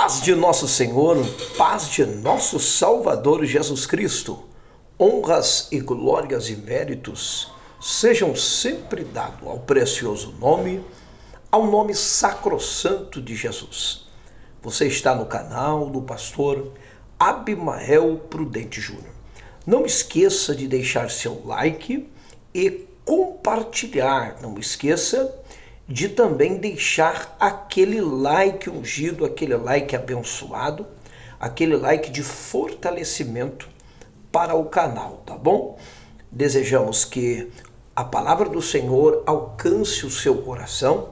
Paz de nosso Senhor, paz de nosso Salvador Jesus Cristo, honras e glórias e méritos sejam sempre dados ao precioso nome, ao nome sacrossanto de Jesus. Você está no canal do pastor Abimael Prudente Júnior. Não esqueça de deixar seu like e compartilhar. Não esqueça de também deixar aquele like ungido, aquele like abençoado, aquele like de fortalecimento para o canal, tá bom? Desejamos que a palavra do Senhor alcance o seu coração.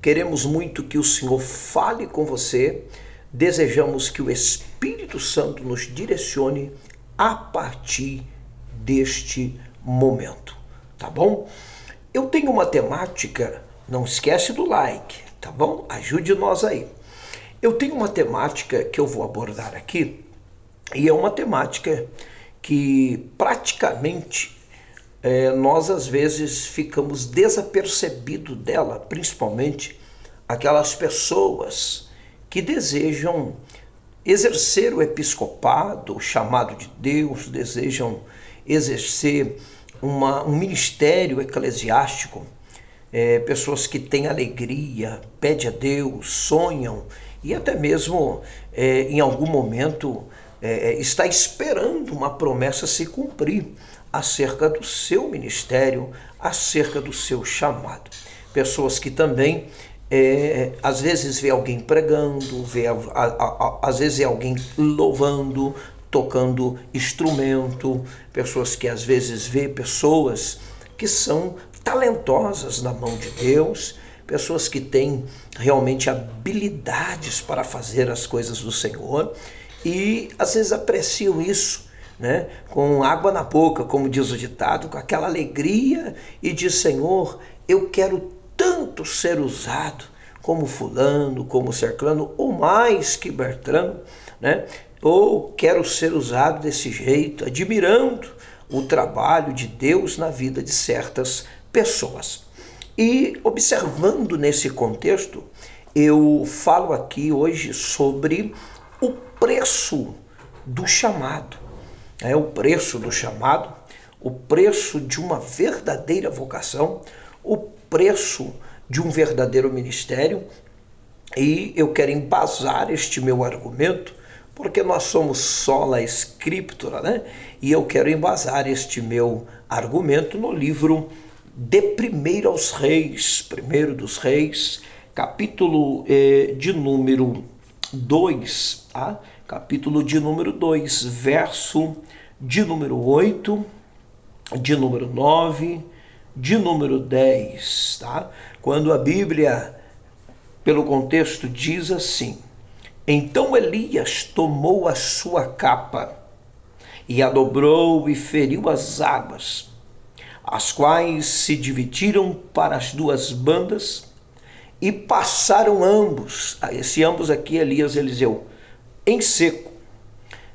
Queremos muito que o Senhor fale com você. Desejamos que o Espírito Santo nos direcione a partir deste momento, tá bom? Eu tenho uma temática, não esquece do like, tá bom? Ajude nós aí. Eu tenho uma temática que eu vou abordar aqui, e é uma temática que praticamente nós às vezes ficamos desapercebidos dela, principalmente aquelas pessoas que desejam exercer o episcopado, o chamado de Deus, desejam exercer um ministério eclesiástico, pessoas que têm alegria, pedem a Deus, sonham e até mesmo em algum momento está esperando uma promessa se cumprir acerca do seu ministério, acerca do seu chamado. Pessoas que também às vezes vê alguém pregando, às vezes é alguém louvando, tocando instrumento, pessoas que às vezes vê pessoas que são talentosas na mão de Deus, pessoas que têm realmente habilidades para fazer as coisas do Senhor e às vezes apreciam isso, né, com água na boca, como diz o ditado, com aquela alegria e diz: Senhor, eu quero tanto ser usado como fulano, como Cerclano, ou mais que Bertrano, né? Ou quero ser usado desse jeito, admirando o trabalho de Deus na vida de certas pessoas. E observando nesse contexto, eu falo aqui hoje sobre o preço do chamado. O preço do chamado, o preço de uma verdadeira vocação, o preço de um verdadeiro ministério. E eu quero embasar este meu argumento, porque nós somos sola scriptura, né? E eu quero embasar este meu argumento no livro de 1 aos Reis, 1 dos Reis, capítulo de número 2, tá? Capítulo de número 2, verso de número 8, de número 9, de número 10, tá? Quando a Bíblia, pelo contexto, diz assim: Então Elias tomou a sua capa e a dobrou e feriu as águas, as quais se dividiram para as duas bandas e passaram ambos, esse ambos aqui, Elias e Eliseu, em seco.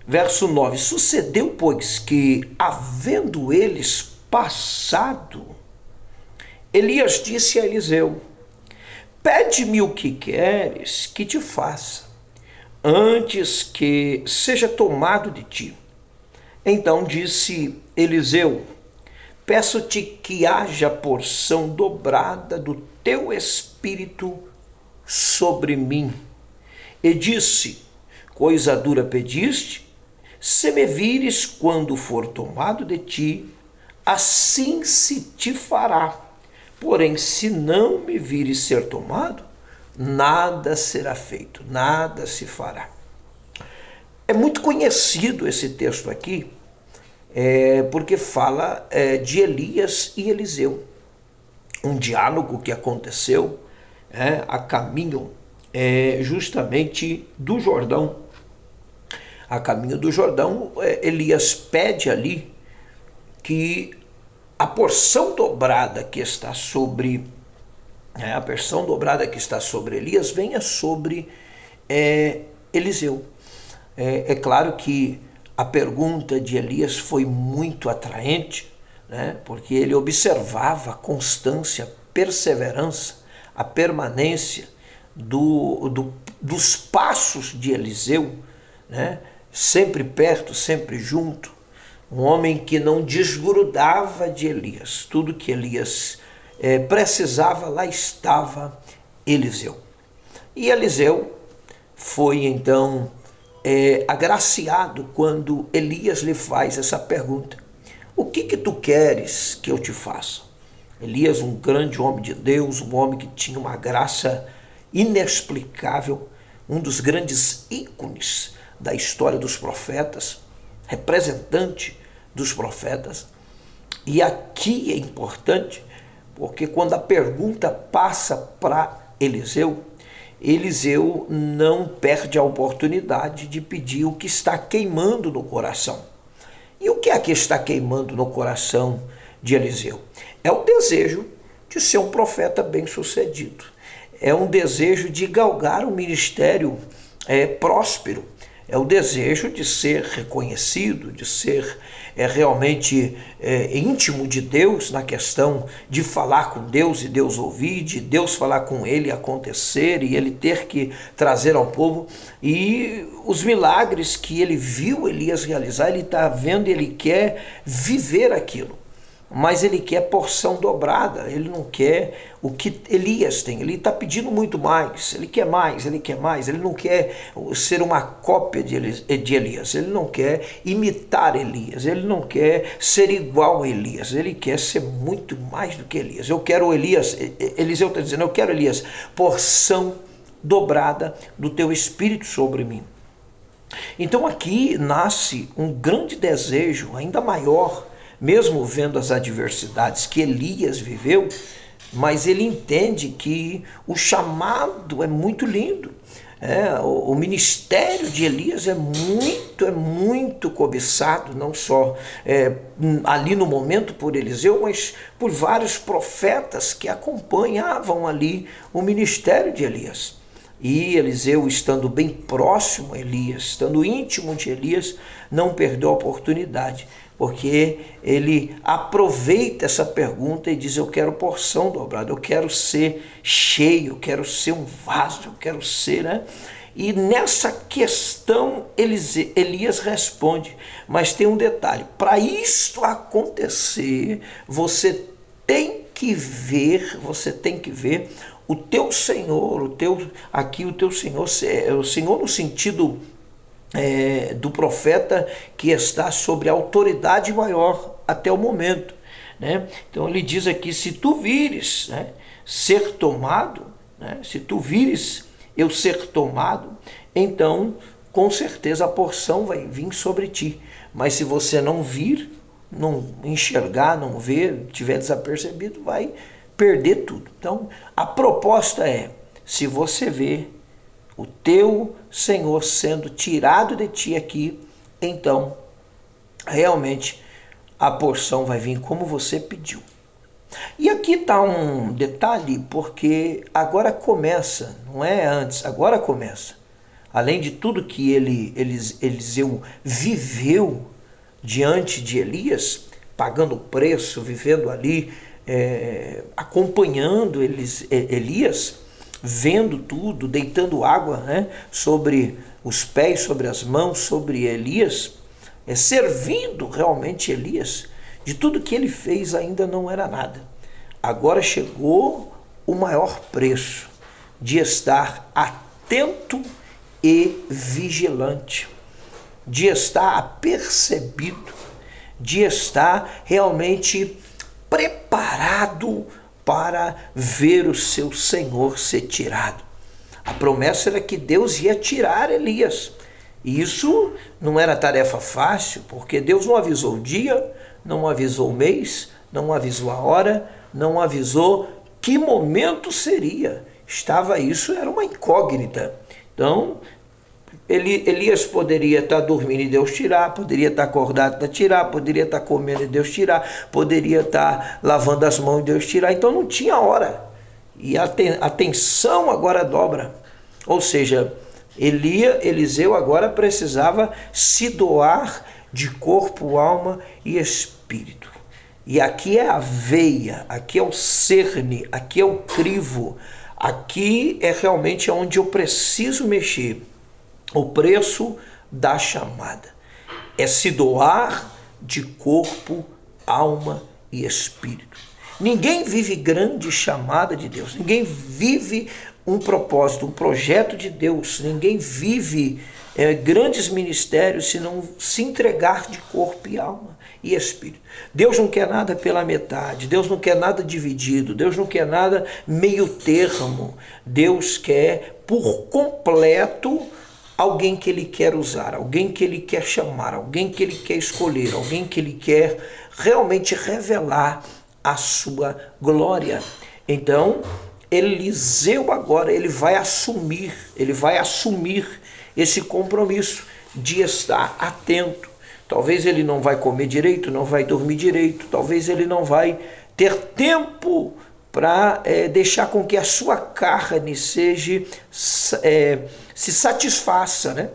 Verso 9, sucedeu, pois, que, havendo eles passado, Elias disse a Eliseu: Pede-me o que queres que te faça, antes que seja tomado de ti. Então disse Eliseu: Peço-te que haja porção dobrada do teu espírito sobre mim. E disse: Coisa dura pediste, se me vires quando for tomado de ti, assim se te fará. Porém, se não me vires ser tomado, nada será feito, nada se fará. É muito conhecido esse texto aqui, porque fala de Elias e Eliseu. Um diálogo que aconteceu a caminho justamente do Jordão. A caminho do Jordão, Elias pede ali que a porção dobrada que está sobre Elias venha sobre Eliseu. É claro que a pergunta de Elias foi muito atraente, né, porque ele observava a constância, a perseverança, a permanência dos passos de Eliseu, né? Sempre perto, sempre junto. Um homem que não desgrudava de Elias. Tudo que Elias precisava, lá estava Eliseu. E Eliseu foi então agraciado quando Elias lhe faz essa pergunta: o que tu queres que eu te faça? Elias, um grande homem de Deus, um homem que tinha uma graça inexplicável, um dos grandes ícones da história dos profetas, representante dos profetas. E aqui é importante, porque quando a pergunta passa para Eliseu, Eliseu não perde a oportunidade de pedir o que está queimando no coração. E o que é que está queimando no coração de Eliseu? É o desejo de ser um profeta bem-sucedido. É um desejo de galgar um ministério próspero. É o desejo de ser reconhecido, de ser realmente íntimo de Deus na questão de falar com Deus e Deus ouvir, de Deus falar com ele acontecer e ele ter que trazer ao povo. E os milagres que ele viu Elias realizar, ele está vendo e ele quer viver aquilo. Mas ele quer porção dobrada, ele não quer o que Elias tem, ele está pedindo muito mais, ele quer mais, ele não quer ser uma cópia de Elias, ele não quer imitar Elias, ele não quer ser igual a Elias, ele quer ser muito mais do que Elias. Eu quero Elias, Eliseu está dizendo, eu quero Elias, porção dobrada do teu espírito sobre mim. Então aqui nasce um grande desejo, ainda maior, mesmo vendo as adversidades que Elias viveu, mas ele entende que o chamado é muito lindo. O ministério de Elias é muito cobiçado, não só ali no momento por Eliseu, mas por vários profetas que acompanhavam ali o ministério de Elias. E Eliseu, estando bem próximo a Elias, estando íntimo de Elias, não perdeu a oportunidade, porque ele aproveita essa pergunta e diz: eu quero porção dobrada, eu quero ser cheio, eu quero ser um vaso, eu quero ser, né? E nessa questão Elias responde, mas tem um detalhe: para isto acontecer, você tem que ver o teu Senhor, o teu Senhor, o Senhor no sentido do profeta que está sobre a autoridade maior até o momento, né? Então ele diz aqui: se tu vires, né, ser tomado, né, se tu vires eu ser tomado, então com certeza a porção vai vir sobre ti. Mas se você não vir, não enxergar, não ver, tiver desapercebido, vai perder tudo. Então a proposta é: se você vê o teu Senhor sendo tirado de ti aqui, então realmente a porção vai vir como você pediu. E aqui está um detalhe, porque agora começa, não é antes, agora começa. Além de tudo que Eliseu viveu diante de Elias, pagando o preço, vivendo ali, acompanhando Elias, vendo tudo, deitando água, né, sobre os pés, sobre as mãos, sobre Elias, servindo realmente Elias. De tudo que ele fez ainda não era nada. Agora chegou o maior preço de estar atento e vigilante, de estar apercebido, de estar realmente preparado para ver o seu Senhor ser tirado. A promessa era que Deus ia tirar Elias. E isso não era tarefa fácil, porque Deus não avisou o dia, não avisou o mês, não avisou a hora, não avisou que momento seria. Isso era uma incógnita. Então, Elias poderia estar dormindo e Deus tirar, poderia estar acordado e tirar, poderia estar comendo e Deus tirar, poderia estar lavando as mãos e Deus tirar. Então não tinha hora. E a atenção agora dobra. Ou seja, Eliseu agora precisava se doar de corpo, alma e espírito. E aqui é a veia, aqui é o cerne, aqui é o crivo, Aqui é realmente onde eu preciso mexer. O preço da chamada é se doar de corpo, alma e espírito. Ninguém vive grande chamada de Deus, ninguém vive um propósito, um projeto de Deus, ninguém vive grandes ministérios se não se entregar de corpo e alma e espírito. Deus não quer nada pela metade, Deus não quer nada dividido, Deus não quer nada meio termo, Deus quer por completo alguém que Ele quer usar, alguém que Ele quer chamar, alguém que Ele quer escolher, alguém que Ele quer realmente revelar a sua glória. Então, Eliseu agora ele vai assumir esse compromisso de estar atento. Talvez ele não vai comer direito, não vai dormir direito, talvez ele não vai ter tempo para deixar com que a sua carne se satisfaça, né?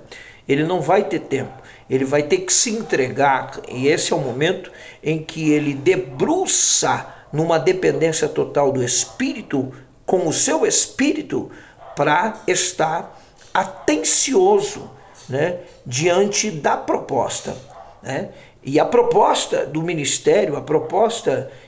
Ele não vai ter tempo, ele vai ter que se entregar, e esse é o momento em que ele debruça numa dependência total do Espírito, com o seu Espírito, para estar atencioso, né, diante da proposta, né? E a proposta do ministério,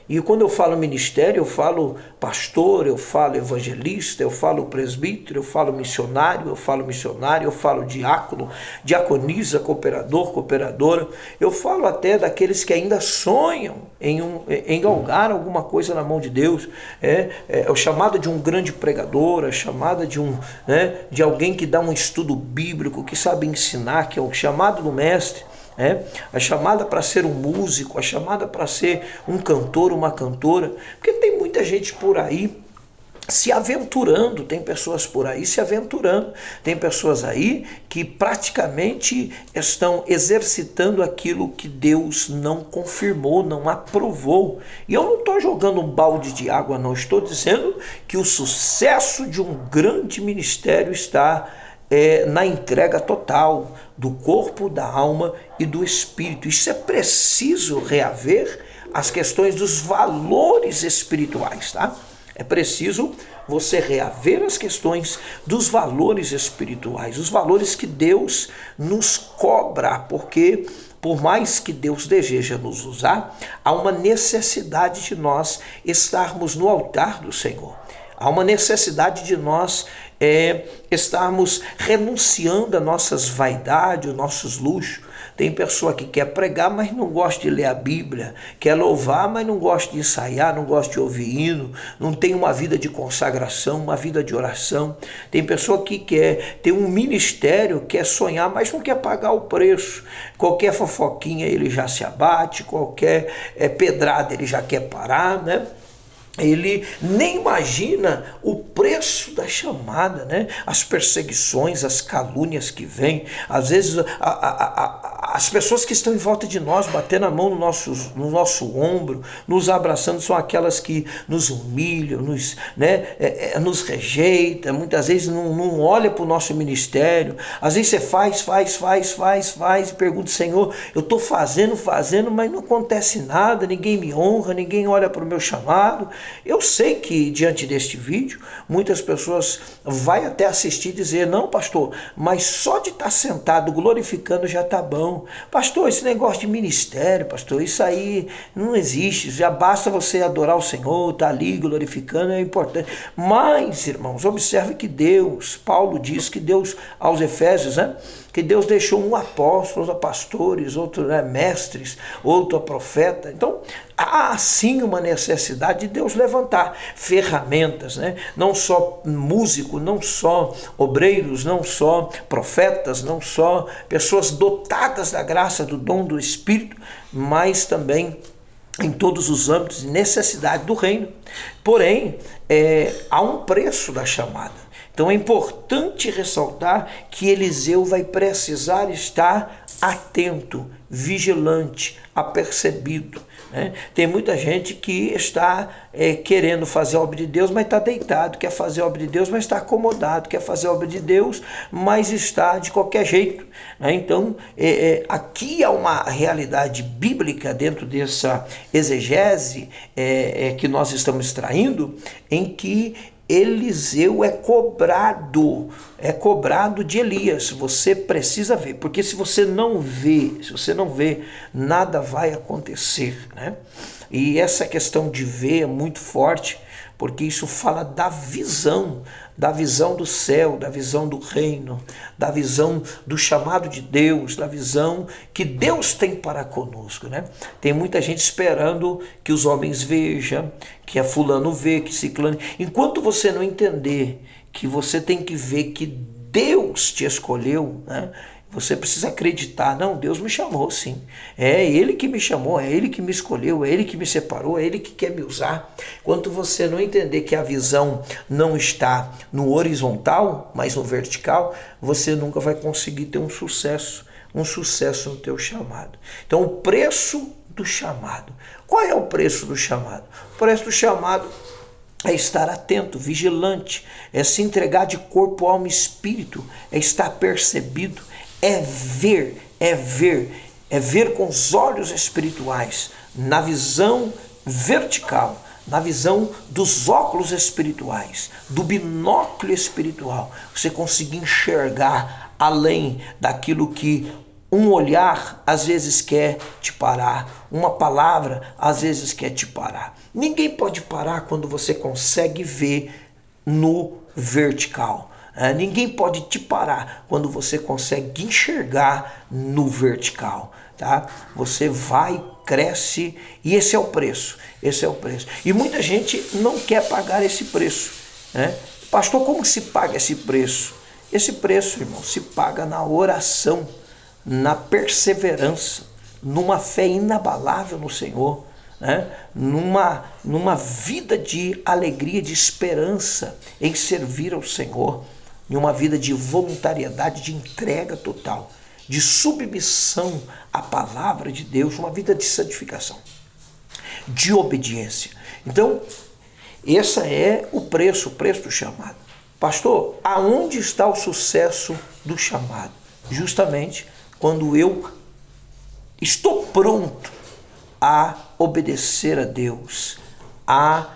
e quando eu falo ministério, eu falo pastor, eu falo evangelista, eu falo presbítero, eu falo missionário, eu falo diácono, diaconisa, cooperador, cooperadora, eu falo até daqueles que ainda sonham em galgar alguma coisa na mão de Deus, é o chamado de um grande pregador, a chamada de alguém que dá um estudo bíblico, que sabe ensinar, que é o chamado do mestre. A chamada para ser um músico, a chamada para ser um cantor, uma cantora, porque tem muita gente por aí se aventurando, tem pessoas por aí se aventurando, tem pessoas aí que praticamente estão exercitando aquilo que Deus não confirmou, não aprovou. E eu não estou jogando um balde de água, não, estou dizendo que o sucesso de um grande ministério está na entrega total do corpo, da alma e do espírito. Isso é preciso reaver as questões dos valores espirituais, tá? É preciso você reaver as questões dos valores espirituais, os valores que Deus nos cobra, porque por mais que Deus deseja nos usar, há uma necessidade de nós estarmos no altar do Senhor. Há uma necessidade de nós estarmos renunciando a nossas vaidades, os nossos luxos. Tem pessoa que quer pregar, mas não gosta de ler a Bíblia, quer louvar, mas não gosta de ensaiar, não gosta de ouvir hino, não tem uma vida de consagração, uma vida de oração. Tem pessoa que quer ter um ministério, quer sonhar, mas não quer pagar o preço. Qualquer fofoquinha ele já se abate, qualquer pedrada ele já quer parar, né? Ele nem imagina o preço da chamada, né? As perseguições, as calúnias que vêm. Às vezes as pessoas que estão em volta de nós, batendo a mão no nosso ombro, nos abraçando, são aquelas que nos humilham, nos rejeitam, muitas vezes não olha para o nosso ministério. Às vezes você faz, e pergunta: Senhor, eu estou fazendo, mas não acontece nada, ninguém me honra, ninguém olha para o meu chamado. Eu sei que diante deste vídeo, muitas pessoas vão até assistir e dizer: não, pastor, mas só de estar sentado glorificando já está bom. Pastor, esse negócio de ministério, pastor, isso aí não existe, já basta você adorar o Senhor, estar ali glorificando, é importante. Mas, irmãos, observe que Paulo diz que Deus, aos Efésios, né? Que Deus deixou um apóstolo, outro pastores, outro mestres, outro profeta. Então, há sim uma necessidade de Deus levantar ferramentas, né? Não só músicos, não só obreiros, não só profetas, não só pessoas dotadas da graça, do dom do Espírito, mas também em todos os âmbitos de necessidade do reino. Porém, há um preço da chamada. Então é importante ressaltar que Eliseu vai precisar estar atento, vigilante, apercebido, né? Tem muita gente que está querendo fazer a obra de Deus, mas está deitado, quer fazer a obra de Deus, mas está acomodado, quer fazer a obra de Deus, mas está de qualquer jeito, né? Então, aqui há uma realidade bíblica dentro dessa exegese que nós estamos extraindo, em que Eliseu é cobrado de Elias. Você precisa ver, porque se você não vê, nada vai acontecer, né? E essa questão de ver é muito forte, porque isso fala da visão do céu, da visão do reino, da visão do chamado de Deus, da visão que Deus tem para conosco, né? Tem muita gente esperando que os homens vejam, que a fulano vê, que ciclano. Enquanto você não entender que você tem que ver que Deus te escolheu, né? Você precisa acreditar, não, Deus me chamou sim, é Ele que me chamou, é Ele que me escolheu, é Ele que me separou, é Ele que quer me usar. Enquanto você não entender que a visão não está no horizontal, mas no vertical, você nunca vai conseguir ter um sucesso no teu chamado. Então o preço do chamado, qual é o preço do chamado? O preço do chamado é estar atento, vigilante, é se entregar de corpo, alma e espírito, é estar percebido, é ver com os olhos espirituais, na visão vertical, na visão dos óculos espirituais, do binóculo espiritual. Você conseguir enxergar além daquilo que um olhar às vezes quer te parar, uma palavra às vezes quer te parar. Ninguém pode parar quando você consegue ver no vertical. Ninguém pode te parar quando você consegue enxergar no vertical, tá? Você vai, cresce, e esse é o preço. E muita gente não quer pagar esse preço, né? Pastor, como que se paga esse preço? Esse preço, irmão, se paga na oração, na perseverança, numa fé inabalável no Senhor, né? Numa vida de alegria, de esperança em servir ao Senhor, em uma vida de voluntariedade, de entrega total, de submissão à palavra de Deus, uma vida de santificação, de obediência. Então, esse é o preço do chamado. Pastor, aonde está o sucesso do chamado? Justamente quando eu estou pronto a obedecer a Deus, a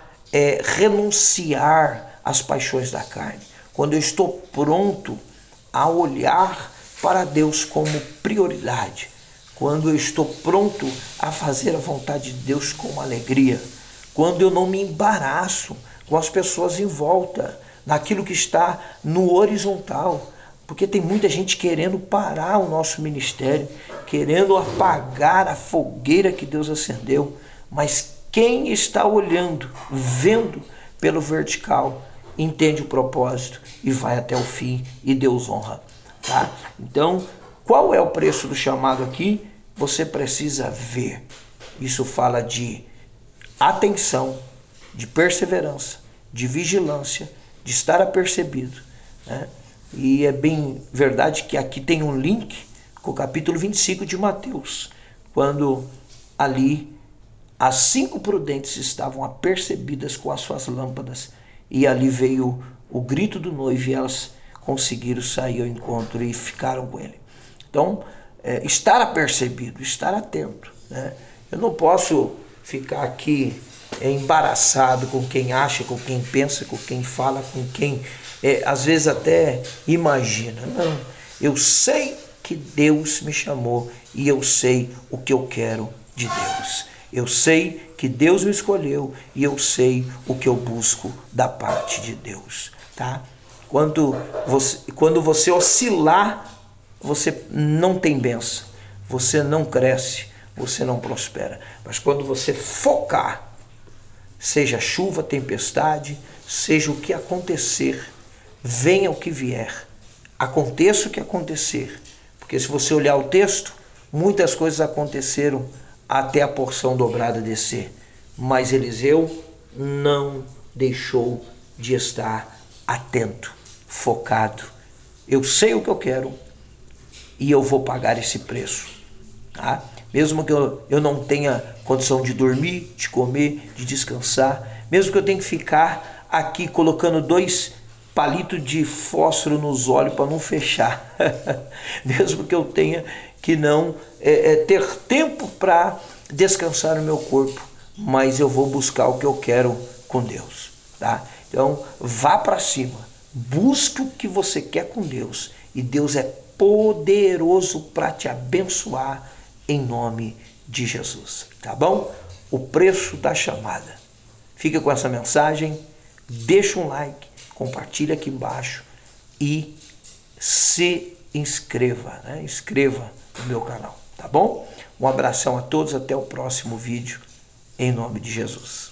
renunciar às paixões da carne. Quando eu estou pronto a olhar para Deus como prioridade. Quando eu estou pronto a fazer a vontade de Deus com alegria. Quando eu não me embaraço com as pessoas em volta, naquilo que está no horizontal. Porque tem muita gente querendo parar o nosso ministério, querendo apagar a fogueira que Deus acendeu. Mas quem está olhando, vendo pelo vertical, entende o propósito e vai até o fim, e Deus honra, tá? Então, qual é o preço do chamado aqui? Você precisa ver. Isso fala de atenção, de perseverança, de vigilância, de estar apercebido, né? E é bem verdade que aqui tem um link com o capítulo 25 de Mateus, quando ali as 5 prudentes estavam apercebidas com as suas lâmpadas, e ali veio o grito do noivo e elas conseguiram sair ao encontro e ficaram com ele. Então, estar apercebido, estar atento, né? Eu não posso ficar aqui embaraçado com quem acha, com quem pensa, com quem fala, com quem às vezes até imagina. Não, eu sei que Deus me chamou e eu sei o que eu quero de Deus. Eu sei que Deus me escolheu e eu sei o que eu busco da parte de Deus, tá? Quando você oscilar, você não tem bênção, você não cresce, você não prospera. Mas quando você focar, seja chuva, tempestade, seja o que acontecer, venha o que vier, aconteça o que acontecer, porque se você olhar o texto, muitas coisas aconteceram até a porção dobrada descer, mas Eliseu não deixou de estar atento, focado. Eu sei o que eu quero e eu vou pagar esse preço, tá? Mesmo que eu não tenha condição de dormir, de comer, de descansar, mesmo que eu tenha que ficar aqui colocando 2 palitos de fósforo nos olhos para não fechar, mesmo que eu tenha que não ter tempo para descansar no meu corpo, mas eu vou buscar o que eu quero com Deus, tá? Então, vá para cima, busque o que você quer com Deus e Deus é poderoso para te abençoar em nome de Jesus, tá bom? O preço da chamada. Fica com essa mensagem, deixa um like, compartilha aqui embaixo e se inscreva, né? Inscreva no meu canal, tá bom? Um abração a todos, até o próximo vídeo, em nome de Jesus.